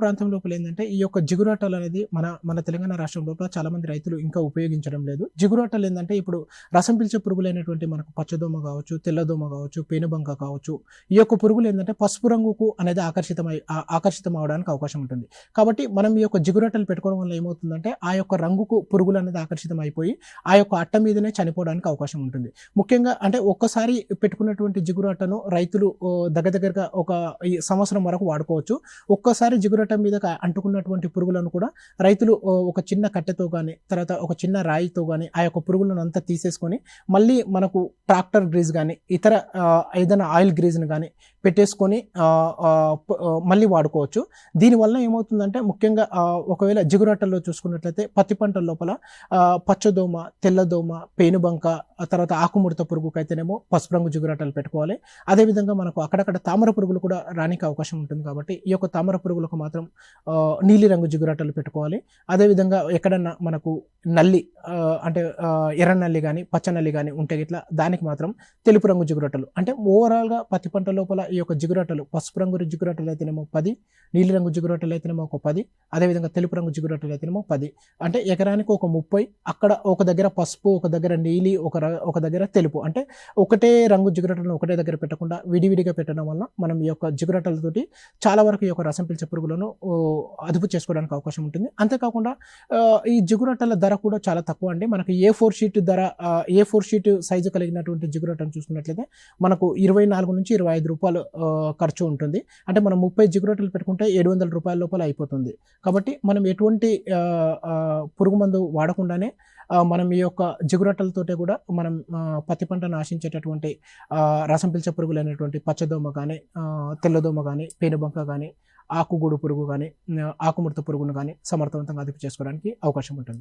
ప్రాంతం లోపల ఏందంటే ఈ యొక్క జిగురాటలు అనేది మన తెలంగాణ రాష్ట్రం లోపల చాలా మంది రైతులు ఇంకా ఉపయోగించడం లేదు. జిగురాటలు ఏందంటే ఇప్పుడు రసం పీల్చే పురుగులైనటువంటి మనకు పచ్చదోమ కావచ్చు, తెల్లదోమ కావచ్చు, పేనుబంక కావచ్చు. ఈ యొక్క పురుగులు ఏందంటే పసుపు రంగుకు అనేది ఆకర్షితం అవ్వడానికి అవకాశం ఉంటుంది. కాబట్టి మనం ఈ యొక్క జిగురాటలు పెట్టుకోవడం వల్ల ఏమవుతుందంటే ఆ యొక్క రంగుకు పురుగులు అనేది ఆకర్షితం అయిపోయి ఆ యొక్క అట్ట మీదనే చనిపోవడానికి అవకాశం ఉంటుంది. ముఖ్యంగా అంటే ఒక్కసారి పెట్టుకున్నటువంటి జిగురాటను రైతులు దగ్గరగా ఒక ఈ సంవత్సరం వరకు వాడుకోవచ్చు. ఒక్కసారి జిగురాట మీద అంటుకున్నటువంటి పురుగులను కూడా రైతులు ఒక చిన్న కట్టెతో కానీ, తర్వాత ఒక చిన్న రాయితో కానీ ఆ యొక్క పురుగులను అంతా తీసేసుకొని మళ్ళీ మనకు ట్రాక్టర్ గ్రీజ్ కానీ, ఇతర ఏదైనా ఆయిల్ గ్రీజ్ని కానీ పెట్టేసుకొని మళ్ళీ వాడుకోవచ్చు. దీనివల్ల ఏమవుతుందంటే ముఖ్యంగా ఒకవేళ జిగురాటల్లో చూసుకున్నట్లయితే పత్తి పంటల లోపల పచ్చదోమ, తెల్లదోమ, పేనుబంక, తర్వాత ఆకుముడత పురుగుకు అయితేనేమో పసుపు రంగు జిగురాటలు పెట్టుకోవాలి. అదేవిధంగా మనకు అక్కడక్కడ తామర పురుగులు కూడా రానికి అవకాశం ఉంటుంది. కాబట్టి ఈ యొక్క తామర పురుగులకు మాత్రం నీలి రంగు జిగురాటలు పెట్టుకోవాలి. అదేవిధంగా ఎక్కడన్నా మనకు నల్లి అంటే ఎర్ర నల్లి కానీ, పచ్చ నల్లి కానీ ఉంటే ఇట్లా దానికి మాత్రం తెలుపు రంగు జిగురాటలు. అంటే ఓవరాల్గా పత్తి పంట లోపల ఈ యొక్క జిగురాటలు పసుపు రంగు జిగురాటలు అయితేనేమో 10, నీలి రంగు జిగురాటలు అయితేనేమో ఒక 10, అదేవిధంగా తెలుపు రంగు జిగురాటలు అయితేనేమో 10. అంటే ఎకరానికి ఒక 30. అక్కడ ఒక దగ్గర పసుపు, ఒక దగ్గర నీలి, ఒక దగ్గర తెలుపు. అంటే ఒకటే రంగు జిగురాటలను ఒకటే దగ్గర పెట్టకుండా విడివిడిగా పెట్టడం వల్ల మనం ఈ యొక్క జిగురాటలతోటి చాలా వరకు ఈ యొక్క రసం పీల్చే పురుగులను అదుపు చేసుకోవడానికి అవకాశం ఉంటుంది. అంతేకాకుండా ఈ జిగురాటల ధర కూడా చాలా తక్కువ అండి. మనకి A4 షీట్ ధర, A4 షీట్ సైజు కలిగినటువంటి జిగురాటను చూసుకున్నట్లయితే మనకు 24 నుంచి 25 రూపాయలు ఖర్చు ఉంటుంది. అంటే మనం 30 జిగురాటలు పెట్టుకుంటే 700 రూపాయల లోపల అయిపోతుంది. కాబట్టి మనం ఎటువంటి పురుగు మందు వాడకుండానే మనం ఈ యొక్క జిగురాటలతోటే కూడా మనం పత్తి పంటను ఆశించేటటువంటి రసం పీల్చే పురుగులైనటువంటి పచ్చదోమ కానీ, తెల్లదోమ కానీ, పేనుబంక కానీ, ఆకుగూడు పురుగు కానీ, ఆకుముడత పురుగును కానీ సమర్థవంతంగా అదుపు చేసుకోవడానికి అవకాశం ఉంటుంది.